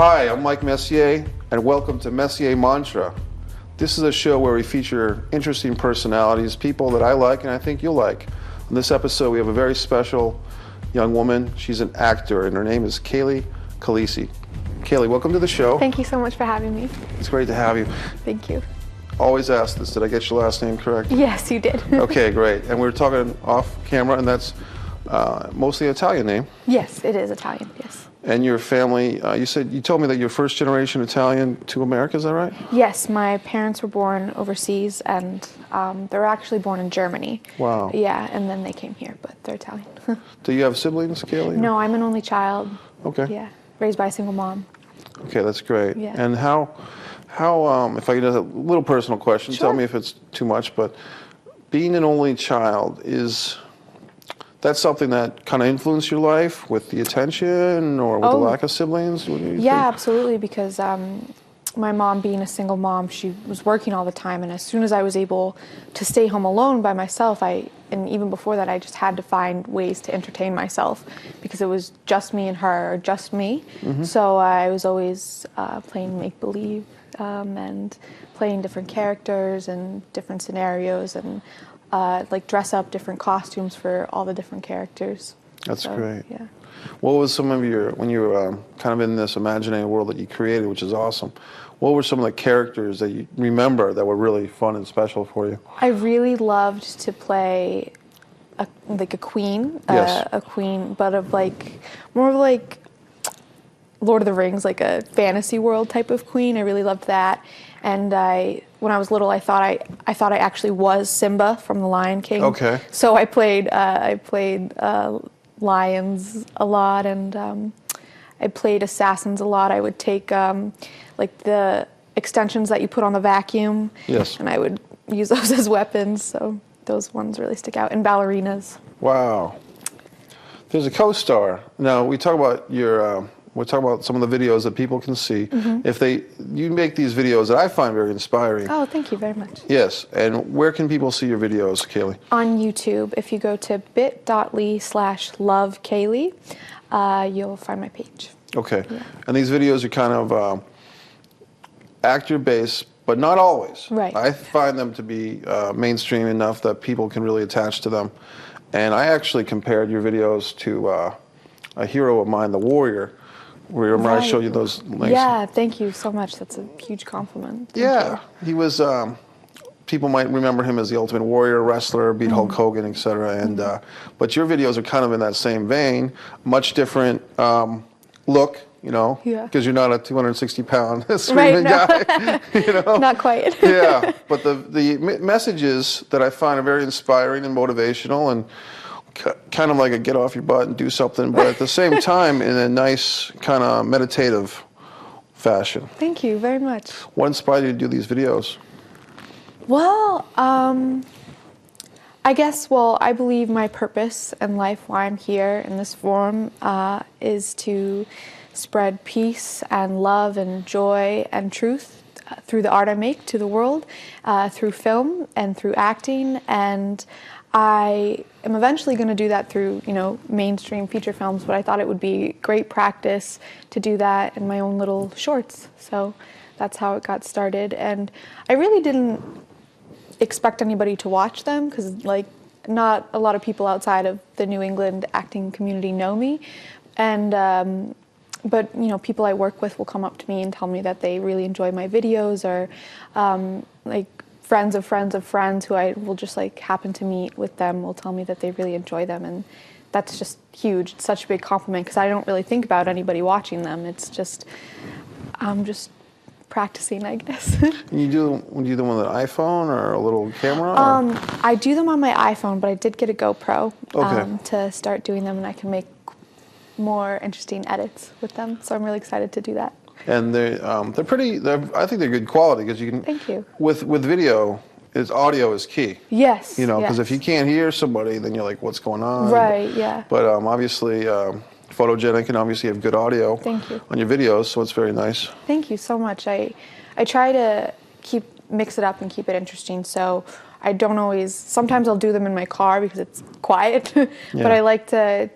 Hi, I'm Mike Messier, and welcome to Messier Mantra. This is a show where we feature interesting personalities, people that I like and I think you'll like. On this episode, we have a very special young woman. She's an actor, and her name is CAILEY CALISI. CAILEY, welcome to the show. Thank you so much for having me. It's great to have you. Thank you. Always ask this, did I get your last name correct? Yes, you did. Okay, great. And we were talking off camera, and that's mostly an Italian name. Yes, it is Italian, yes. And your family, you told me that you're first generation Italian to America, is that right? Yes, my parents were born overseas, and they were actually born in Germany. Wow. Yeah, and then they came here, but they're Italian. Do you have siblings, CAILEY? No, I'm an only child. Okay. Yeah, raised by a single mom. Okay, that's great. Yeah. And how, if I could ask a little personal question, Sure. tell me if it's too much, but being an only child, that's something that kind of influenced your life with the attention or with the lack of siblings? What do you think? Absolutely, because my mom, being a single mom, she was working all the time, and as soon as I was able to stay home alone by myself, and even before that, I just had to find ways to entertain myself because it was just me and her, or just me. Mm-hmm. So I was always playing make-believe and playing different characters and different scenarios, and like dress up different costumes for all the different characters. That's great. Yeah. What was some of when you were kind of in this imaginary world that you created, which is awesome, what were some of the characters that you remember that were really fun and special for you? I really loved to play a queen, Yes. a queen, but more of like Lord of the Rings, like a fantasy world type of queen. I really loved that. And when I was little, I thought I actually was Simba from The Lion King. Okay. So I played lions a lot, and I played assassins a lot. I would take like the extensions that you put on the vacuum. Yes. And I would use those as weapons. So those ones really stick out. And ballerinas. Wow. There's a co-star. Now, we talk about we'll talk about some of the videos that people can see. Mm-hmm. You make these videos that I find very inspiring. Oh, thank you very much. Yes, and where can people see your videos, CAILEY? On YouTube. If you go to bit.ly/lovecaylee, you'll find my page. Okay, Yeah. and these videos are kind of actor-based, but not always. Right. I find them to be mainstream enough that people can really attach to them. And I actually compared your videos to a hero of mine, The Warrior. Remember I showed you those links? Yeah, thank you so much. That's a huge compliment. Thank Yeah, you. he was, people might remember him as the Ultimate Warrior, wrestler, beat Hulk Hogan, etc. And but your videos are kind of in that same vein, much different look, Yeah. because you're not a 260-pound screaming guy, Not quite. Yeah, but the messages that I find are very inspiring and motivational, and kind of like a get off your butt and do something, but at the same time in a nice kind of meditative fashion. Thank you very much. What inspired you to do these videos? Well, I believe my purpose in life, why I'm here in this form, is to spread peace and love and joy and truth through the art I make to the world, through film and through acting, and I am eventually going to do that through, mainstream feature films, but I thought it would be great practice to do that in my own little shorts. So that's how it got started. And I really didn't expect anybody to watch them because, not a lot of people outside of the New England acting community know me. And but people I work with will come up to me and tell me that they really enjoy my videos, or friends of friends of friends who I will just happen to meet with them will tell me that they really enjoy them, and that's just huge. It's such a big compliment because I don't really think about anybody watching them. It's just, I'm just practicing, I guess. Would you do them with an iPhone or a little camera? I do them on my iPhone, but I did get a GoPro to start doing them, and I can make more interesting edits with them. So I'm really excited to do that. And they're pretty. I think they're good quality because you can. Thank you. With video, audio is key. Yes. Because if you can't hear somebody, then you're like, what's going on? Right. Yeah. But obviously, photogenic, and obviously you have good audio. Thank you. On your videos, so it's very nice. Thank you so much. I try to mix it up and keep it interesting. So I don't always. Sometimes I'll do them in my car because it's quiet. But I like to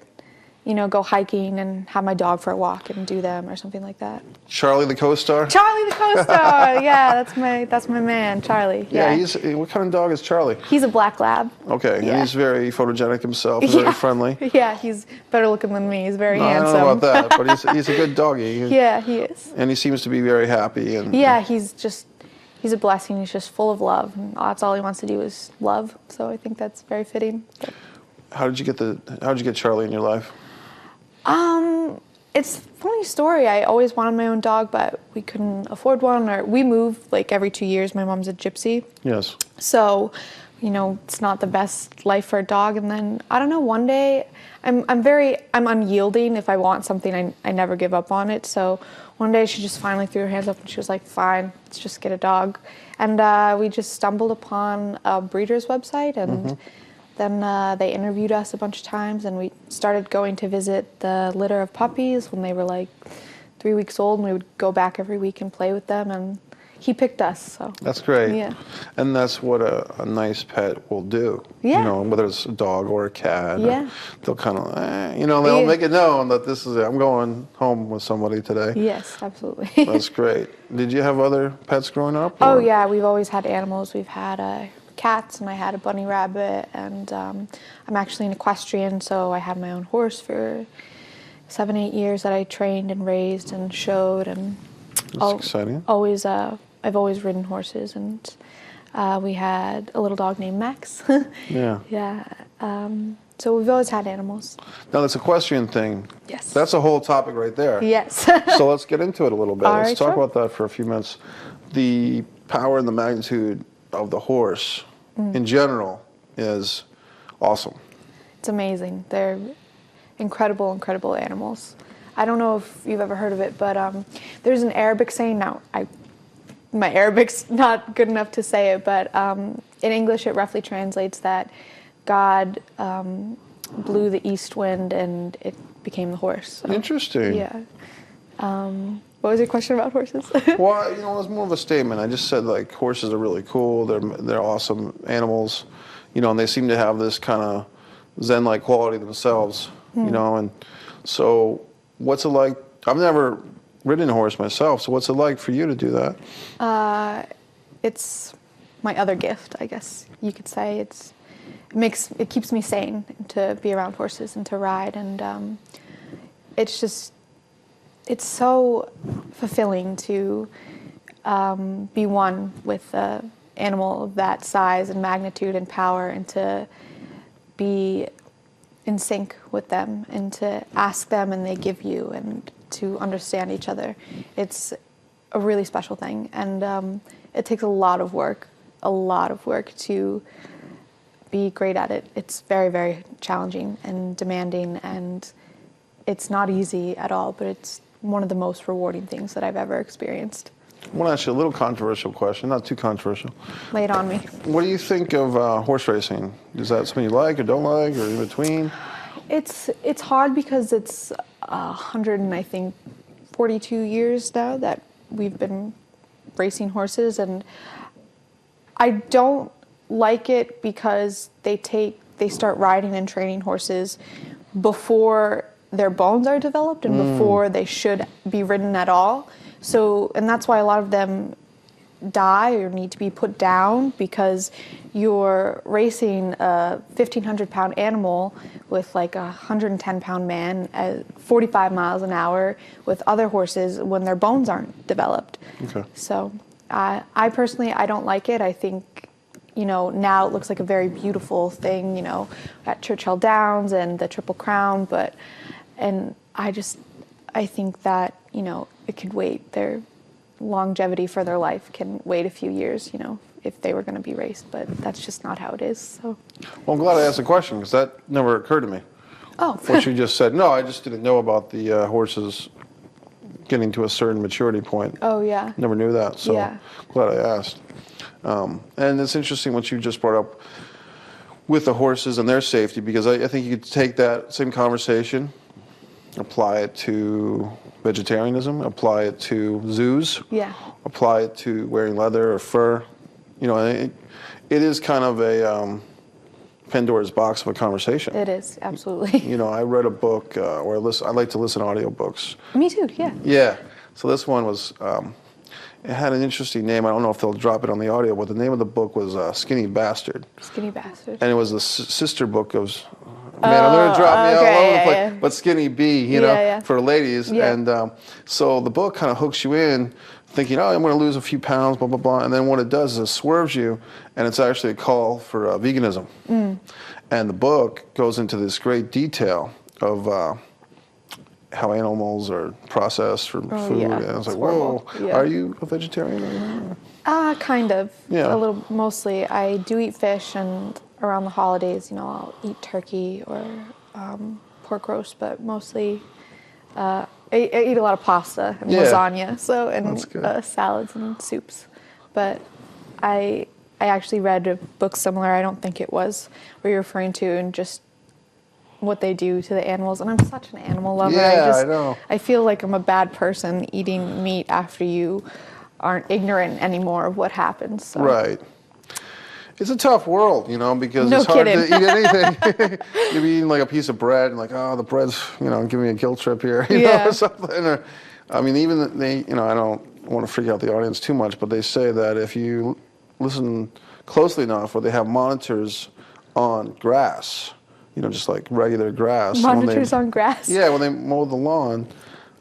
go hiking and have my dog for a walk and do them or something like that. Charlie the co-star? Charlie the co-star. Yeah, that's my man, Charlie. Yeah. What kind of dog is Charlie? He's a black lab. Okay, Yeah. and he's very photogenic himself, very friendly. Yeah, he's better looking than me. He's very handsome. I don't know about that, but he's a good doggy. Yeah, he is. And he seems to be very happy. And yeah, he's a blessing. He's just full of love, and that's all he wants to do is love. So I think that's very fitting. But How did you get Charlie in your life? It's a funny story. I always wanted my own dog, but we couldn't afford one, or we move like every 2 years. My mom's a gypsy. Yes. So, it's not the best life for a dog. And then, I don't know, one day, I'm unyielding. If I want something, I never give up on it. So one day she just finally threw her hands up and she was like, fine, let's just get a dog. And we just stumbled upon a breeder's website, and then they interviewed us a bunch of times, and we started going to visit the litter of puppies when they were like 3 weeks old, and we would go back every week and play with them, and he picked us. So that's great. Yeah. And that's what a nice pet will do. Yeah. Whether it's a dog or a cat. Yeah. They'll kind of, they'll make it known that this is it. I'm going home with somebody today. Yes, absolutely. That's great. Did you have other pets growing up? Oh, yeah. We've always had animals. We've had cats, and I had a bunny rabbit, and I'm actually an equestrian, so I had my own horse for 7-8 years that I trained and raised and showed, and that's exciting. I've always ridden horses, and we had a little dog named Max. Yeah. Yeah. So we've always had animals. Now this equestrian thing. Yes. That's a whole topic right there. Yes. So let's get into it a little bit. All Let's right, talk sure. about that for a few minutes. The power and the magnitude of the horse in general is awesome. It's amazing. They're incredible, incredible animals. I don't know if you've ever heard of it, but there's an Arabic saying. Now, my Arabic's not good enough to say it, but in English it roughly translates that God blew the east wind and it became the horse. So, interesting. yeah. What was your question about horses? Well, it was more of a statement. I just said like horses are really cool. They're awesome animals, and they seem to have this kind of zen-like quality themselves, and so what's it like? I've never ridden a horse myself, so what's it like for you to do that? It's my other gift, I guess you could say. It keeps me sane to be around horses and to ride, and it's so fulfilling to be one with an animal of that size and magnitude and power, and to be in sync with them, and to ask them and they give you, and to understand each other. It's a really special thing, and it takes a lot of work to be great at it. It's very, very challenging and demanding, and it's not easy at all, but it's one of the most rewarding things that I've ever experienced. I want to ask you a little controversial question, not too controversial. Lay it on me. What do you think of horse racing? Is that something you like or don't like, or in between? It's hard because it's 142 years now that we've been racing horses, and I don't like it because they start riding and training horses before their bones are developed and before they should be ridden at all. So, and that's why a lot of them die or need to be put down, because you're racing a 1,500-pound animal with like a 110-pound man at 45 miles an hour with other horses when their bones aren't developed. Okay. So I personally, I don't like it. I think, now it looks like a very beautiful thing, at Churchill Downs and the Triple Crown, and I think that, it could wait. Their longevity for their life can wait a few years, if they were going to be raced, but that's just not how it is. So. Well, I'm glad I asked the question, because that never occurred to me. Oh. What you just said. No, I just didn't know about the horses getting to a certain maturity point. Oh, yeah. Never knew that, so yeah. Glad I asked. And it's interesting what you just brought up with the horses and their safety, because I think you could take that same conversation, apply it to vegetarianism, apply it to zoos, yeah. apply it to wearing leather or fur. It is kind of a Pandora's box of a conversation. It is, absolutely. You know, I read a book, or I like to listen to audiobooks. Me too, yeah. Yeah. So this one was, it had an interesting name. I don't know if they'll drop it on the audio, but the name of the book was Skinny Bastard. Skinny Bastard. And it was the sister book of, man, I'm going to drop me all over the place, but Skinny B, you know, for ladies. Yeah. And so the book kind of hooks you in, thinking, oh, I'm going to lose a few pounds, blah, blah, blah. And then what it does is it swerves you, and it's actually a call for veganism. And the book goes into this great detail of how animals are processed for food. Yeah. And I was like, horrible. whoa, are you a vegetarian? Kind of. Yeah. A little, mostly. I do eat fish, and around the holidays, you know, I'll eat turkey or pork roast, but mostly I eat a lot of pasta and lasagna, so, and salads and soups. But I actually read a book similar, I don't think it was, where you're referring to, and just what they do to the animals. And I'm such an animal lover. Yeah, I know. I feel like I'm a bad person eating meat after you aren't ignorant anymore of what happens. So. Right. It's a tough world, you know, because No it's hard kidding. to eat anything. You'll be eating like a piece of bread and like, oh, the bread's, you know, giving me a guilt trip here, you know, or something. Or, I mean, even they, you know, I don't want to freak out the audience too much, but they say that if you listen closely enough, or they have monitors on grass, you know, just like regular grass. Monitors on grass? Yeah, when they mow the lawn,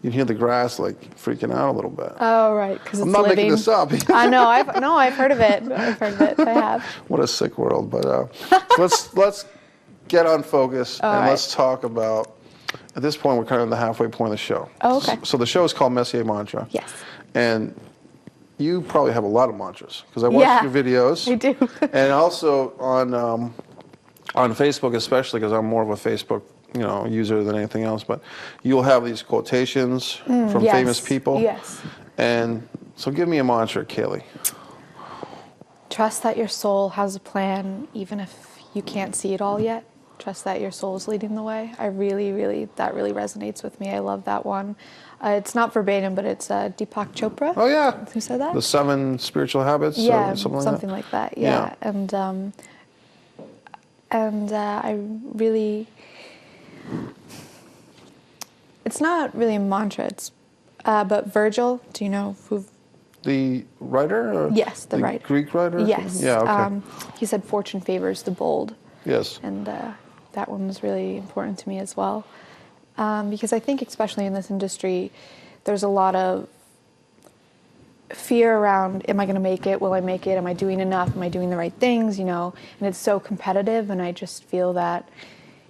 you hear the grass like freaking out a little bit. Oh, right, because it's I'm not living. making this up. I know. I've heard of it. I've heard of it. I have. What a sick world. But let's get on focus and let's talk about. At this point, we're kind of at the halfway point of the show. Oh, okay. So the show is called Messier Mantra. Yes. And you probably have a lot of mantras because I watched your videos. I do. And also on Facebook, especially because I'm more of a Facebook, you know, user than anything else. But you'll have these quotations from famous people. Yes. And so give me a mantra, Kaylee. Trust that your soul has a plan, even if you can't see it all yet. Trust that your soul is leading the way. That really resonates with me. I love that one. It's not verbatim, but it's Deepak Chopra. Oh, yeah. Who said that? The 7 spiritual habits? Yeah, or something like that. Yeah. And I really, it's not really a mantra, but Virgil, do you know who? The writer? Or yes, the writer. Greek writer? Yes. Yeah, okay. He said, fortune favors the bold. Yes. And that one was really important to me as well. Because I think, especially in this industry, there's a lot of fear around, am I going to make it? Will I make it? Am I doing enough? Am I doing the right things? You know, and it's so competitive. And I just feel that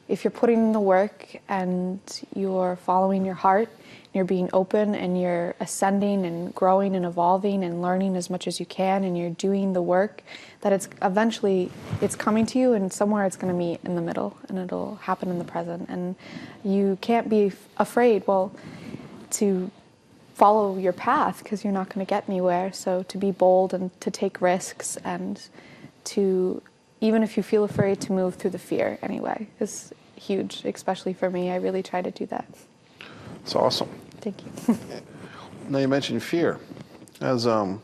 if you're putting in the work and you're following your heart, and you're being open and you're ascending and growing and evolving and learning as much as you can, and you're doing the work, that it's eventually it's coming to you, and somewhere it's going to meet in the middle, and it'll happen in the present. And you can't be afraid, to follow your path, because you're not going to get anywhere. So to be bold and to take risks, and to, even if you feel afraid, to move through the fear anyway, is huge, especially for me. I really try to do that. It's awesome. Thank you. Now you mentioned fear. As a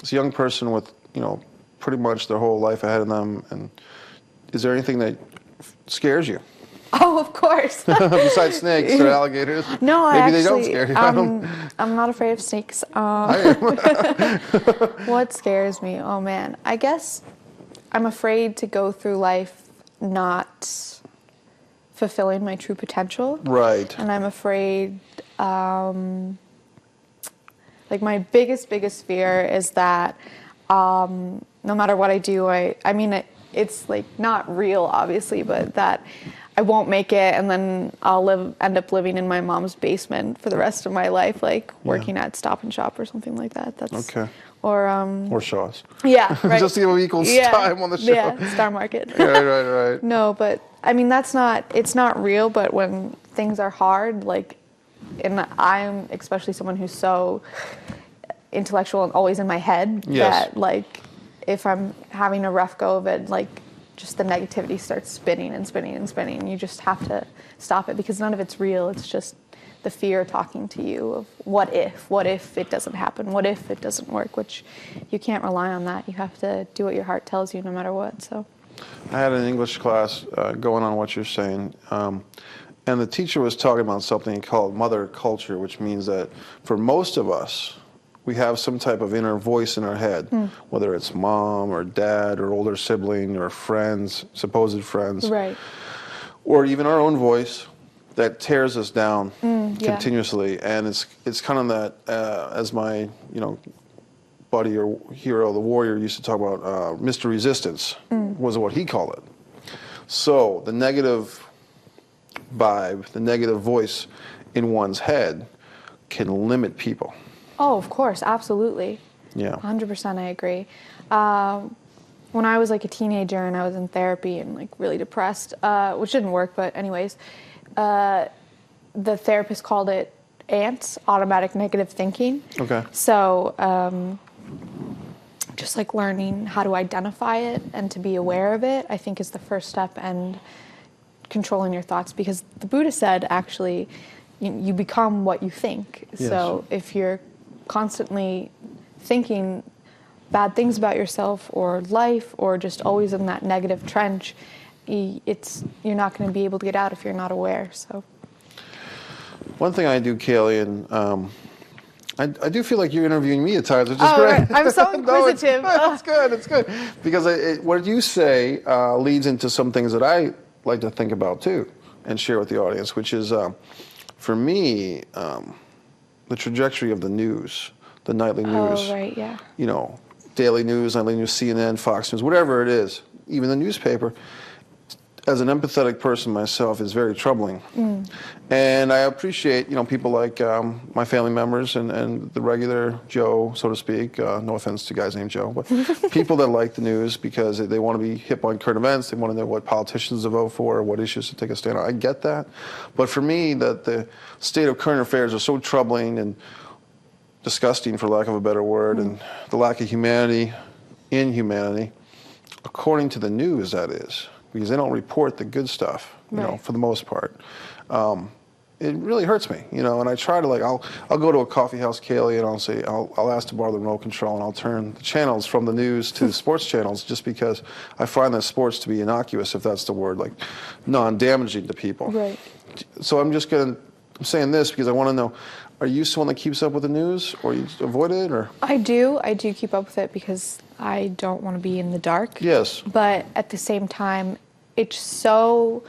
young person with, you know, pretty much their whole life ahead of them, and is there anything that scares you? Oh, of course. Besides snakes or alligators? No, Maybe they don't scare you. I'm not afraid of snakes. I am. What scares me? Oh, man. I guess I'm afraid to go through life not fulfilling my true potential. Right. And I'm afraid, like my biggest fear is that no matter what I do, I mean, it's like not real, obviously, but that I won't make it, and then I'll end up living in my mom's basement for the rest of my life, like working at Stop and Shop or something like that. That's okay. Or Shaw's. Yeah, right. Just to give equal time on the show. Yeah, Star Market. Right. No, but I mean it's not real. But when things are hard, like, and I'm especially someone who's so intellectual and always in my head, that like if I'm having a rough go of it, like just the negativity starts spinning and spinning and spinning, and you just have to stop it, because none of it's real. It's just the fear talking to you of what if it doesn't happen, what if it doesn't work, which you can't rely on that. You have to do what your heart tells you no matter what. So I had an English class going on what you're saying, and the teacher was talking about something called mother culture, which means that for most of us, we have some type of inner voice in our head, whether it's mom or dad or older sibling or friends, supposed friends, Right. or even our own voice that tears us down Yeah. continuously. And it's kind of that, as my buddy or hero, the warrior, used to talk about, Mr. Resistance was what he called it. So the negative vibe, the negative voice in one's head can limit people. Oh, of course, absolutely. Yeah. 100% I agree. When I was like a teenager and I was in therapy and like really depressed, which didn't work, but anyways, the therapist called it ANTS, automatic negative thinking. Okay. So just like learning how to identify it and to be aware of it, I think is the first step, and controlling your thoughts, because the Buddha said actually you become what you think. Yes. So if you're constantly thinking bad things about yourself or life, or just always in that negative trench, you're not going to be able to get out if you're not aware. So one thing I do, Kaylee, and I do feel like you're interviewing me at times, which is great. Right. I'm so inquisitive. No, it's good. It's good because what you say leads into some things that I like to think about too and share with the audience, which is for me the trajectory of the news, the nightly news. Oh, right, yeah. Daily news, nightly news, CNN, Fox News, whatever it is, even the newspaper. As an empathetic person myself, is very troubling. And I appreciate, people like my family members and the regular Joe, so to speak. No offense to guys named Joe, but people that like the news because they want to be hip on current events. They want to know what politicians to vote for, what issues to take a stand on. I get that. But for me, that the state of current affairs are so troubling and disgusting, for lack of a better word, and the lack of humanity in humanity, according to the news, that is. Because they don't report the good stuff, for the most part. It really hurts me, and I try to I'll go to a coffee house, Kaylee, and I'll say, I'll ask to borrow the remote control, and I'll turn the channels from the news to the sports channels, just because I find that sports to be innocuous, if that's the word, like non-damaging to people. Right. So I'm saying this because I want to know, are you someone that keeps up with the news, or you avoid it, or? I do keep up with it because I don't want to be in the dark. Yes. But at the same time, it's so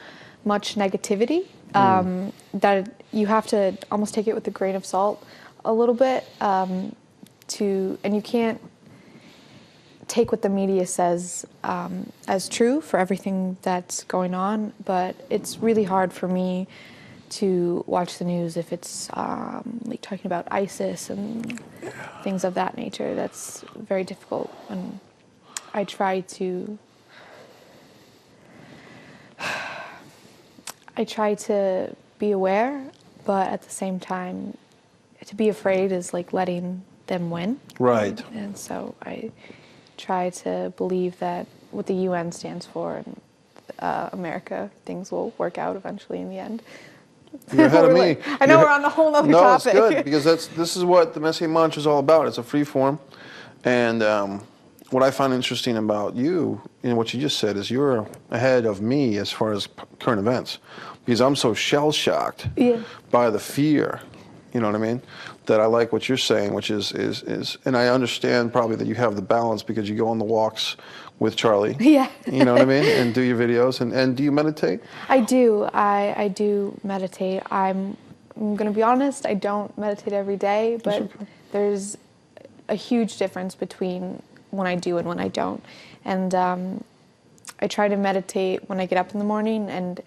much negativity that you have to almost take it with a grain of salt a little bit, and you can't take what the media says as true for everything that's going on, but it's really hard for me to watch the news if it's like talking about ISIS and things of that nature. That's very difficult, and I try to be aware, but at the same time, to be afraid is like letting them win. Right. And so I try to believe that what the UN stands for and America, things will work out eventually in the end. You're ahead of me. I know we're on a whole other topic. No, it's good, because this is what the Messier mantra is all about. It's a free form. And what I find interesting about you, and what you just said, is you're ahead of me as far as current events, because I'm so shell-shocked by the fear, you know what I mean, that I like what you're saying, which is, and I understand probably that you have the balance because you go on the walks with Charlie. Yeah. You know what I mean? And do your videos. And do you meditate? I do. I do meditate. I'm going to be honest, I don't meditate every day, but there's a huge difference between when I do and when I don't. And I try to meditate when I get up in the morning, and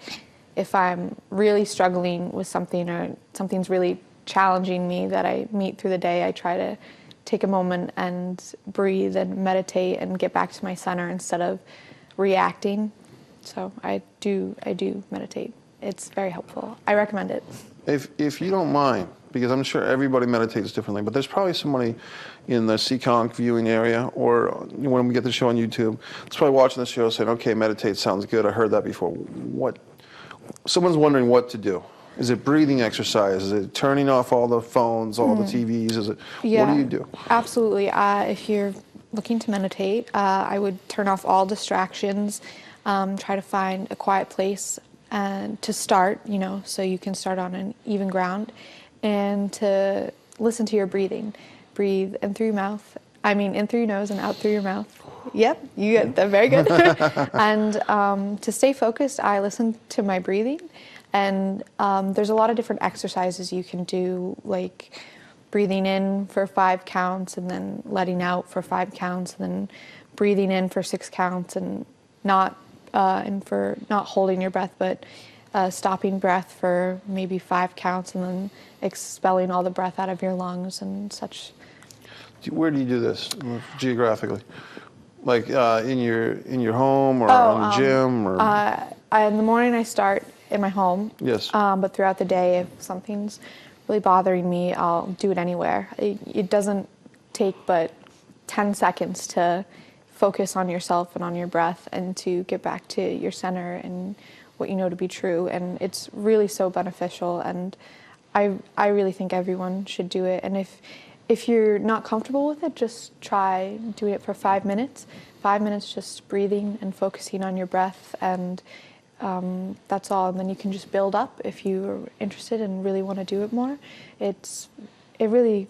if I'm really struggling with something or something's really challenging me that I meet through the day, I try to take a moment and breathe and meditate and get back to my center instead of reacting. So I do meditate. It's very helpful. I recommend it. If you don't mind, because I'm sure everybody meditates differently, but there's probably somebody in the Seekonk viewing area, or when we get the show on YouTube, that's probably watching the show saying, okay, meditate sounds good, I heard that before. Someone's wondering what to do. Is it breathing exercise? Is it turning off all the phones, all the TVs? Is it? Yeah, what do you do? Absolutely. If you're looking to meditate, I would turn off all distractions, try to find a quiet place and to start, so you can start on an even ground, and to listen to your breathing. Breathe in through your mouth. In through your nose and out through your mouth. Yep, you get that, very good. And to stay focused, I listen to my breathing. And there's a lot of different exercises you can do, like breathing in for 5 counts and then letting out for 5 counts, and then breathing in for 6 counts and not holding your breath, but stopping breath for maybe 5 counts and then expelling all the breath out of your lungs and such. Where do you do this geographically? Like in your home or on the gym? Or? In the morning I start in my home. Yes. But throughout the day, if something's really bothering me, I'll do it anywhere. It doesn't take but 10 seconds to focus on yourself and on your breath and to get back to your center and what you know to be true. And it's really so beneficial, and I really think everyone should do it. And if you're not comfortable with it, just try doing it for 5 minutes. 5 minutes just breathing and focusing on your breath, and that's all. And then you can just build up if you're interested and really want to do it more. It really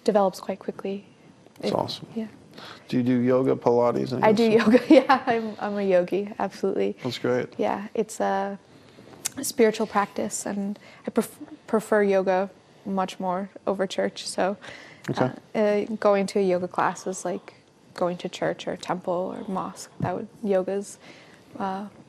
develops quite quickly. That's awesome. Yeah. Do you do yoga, Pilates? I do yoga, yeah. I'm a yogi, absolutely. That's great. Yeah, it's a spiritual practice, and I prefer yoga much more over church. So going to a yoga class is like going to church or temple or mosque. Yoga's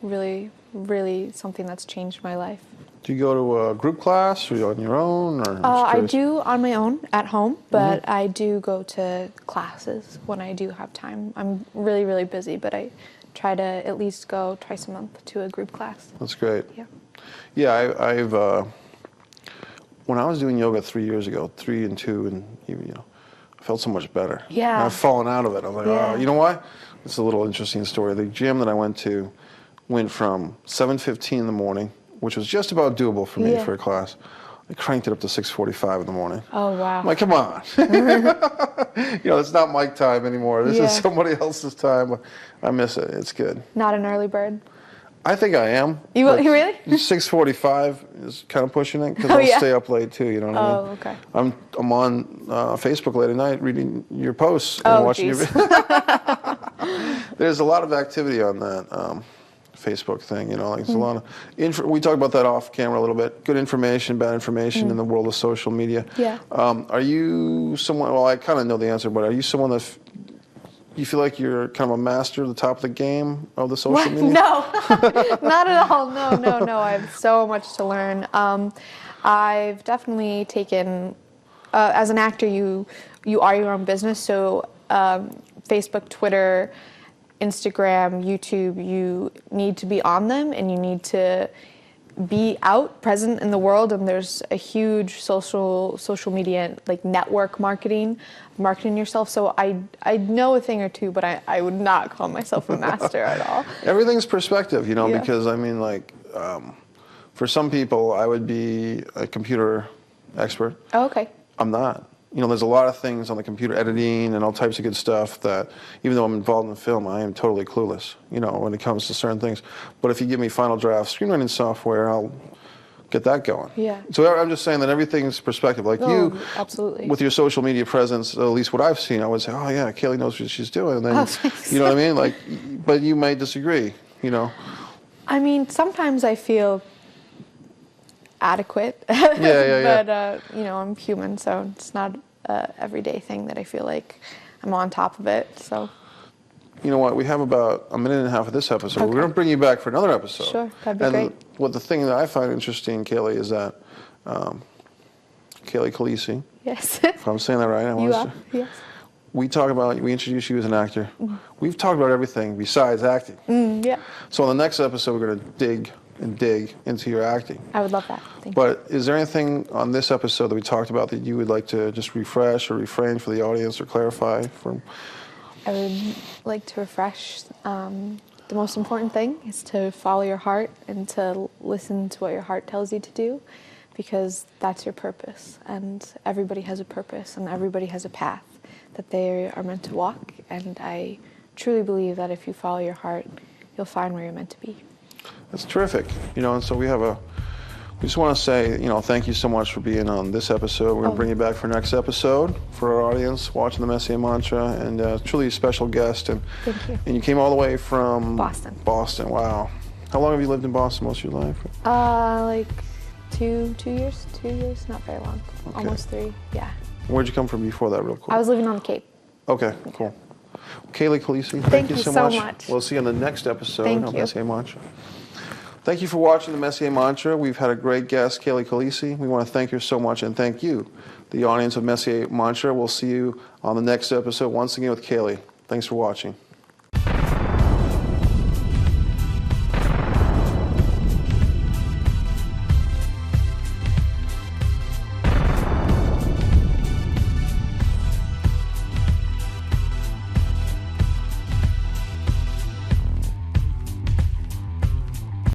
really, really something that's changed my life. Do you go to a group class, or are you on your own? Or I do on my own at home, but I do go to classes when I do have time. I'm really, really busy, but I try to at least go twice a month to a group class. That's great. Yeah. Yeah, I've when I was doing yoga 3 years ago, 3 and 2, and I felt so much better. Yeah. And I've fallen out of it. I'm like, oh, you know why? It's a little interesting story. The gym that I went to went from 7:15 in the morning, which was just about doable for me for a class. I cranked it up to 6:45 in the morning. Oh, wow. I'm like, come on. It's not my time anymore. This is somebody else's time. I miss it. It's good. Not an early bird? I think I am. You really? 6:45 is kind of pushing it, because I'll stay up late too. You know what I mean? Oh, okay. I'm on Facebook late at night reading your posts and watching your videos. There's a lot of activity on that Facebook thing. There's a lot of we talk about that off camera a little bit. Good information, bad information in the world of social media. Yeah. Are you someone? Well, I kind of know the answer, but are you someone that you feel like you're kind of a master at the top of the game of the social media? No, not at all. No. I have so much to learn. I've definitely taken, as an actor, you are your own business. So Facebook, Twitter, Instagram, YouTube, you need to be on them, and you need to be present in the world. And there's a huge social media, like network marketing yourself. So I know a thing or two, but I would not call myself a master at all. Everything's perspective, because for some people I would be a computer expert. Oh, okay. I'm not. There's a lot of things on the computer, editing and all types of good stuff, that even though I'm involved in film, I am totally clueless, when it comes to certain things. But if you give me final draft screenwriting software, I'll get that going. Yeah. So I'm just saying that everything's perspective. Like you, absolutely. With your social media presence, at least what I've seen, I would say, oh yeah, Kaylee knows what she's doing. And then, you know what I mean? But you might disagree, Sometimes I feel adequate. Yeah. But, I'm human, so it's not an everyday thing that I feel like I'm on top of it, so. You know what? We have about a minute and a half of this episode. Okay. We're going to bring you back for another episode. Sure, that'd be great. The thing that I find interesting, Kaylee, is that CAILEY CALISI. Yes. If I'm saying that right. Yes. We introduced you as an actor. We've talked about everything besides acting. Yeah. So on the next episode, we're going to dig into your acting. I would love that. Thank you. But is there anything on this episode that we talked about that you would like to just refresh or refrain for the audience or clarify for? I would like to refresh. The most important thing is to follow your heart and to listen to what your heart tells you to do, because that's your purpose. And everybody has a purpose, and everybody has a path that they are meant to walk. And I truly believe that if you follow your heart, you'll find where you're meant to be. That's terrific. And so we just want to say, thank you so much for being on this episode. We're going to bring you back for next episode for our audience watching the Messier Mantra, and truly a special guest. And thank you. And you came all the way from Boston. Boston, wow. How long have you lived in Boston most of your life? Like 2 years, 2 years, not very long. Okay. Almost 3, yeah. Where'd you come from before that, real quick? I was living on the Cape. Okay, cool. CAILEY CALISI, thank you so much. We'll see you on the next episode of Messier Mantra. Thank you for watching the Messier Mantra. We've had a great guest, CAILEY CALISI. We want to thank her so much, and thank you, the audience of Messier Mantra. We'll see you on the next episode once again with CAILEY. Thanks for watching.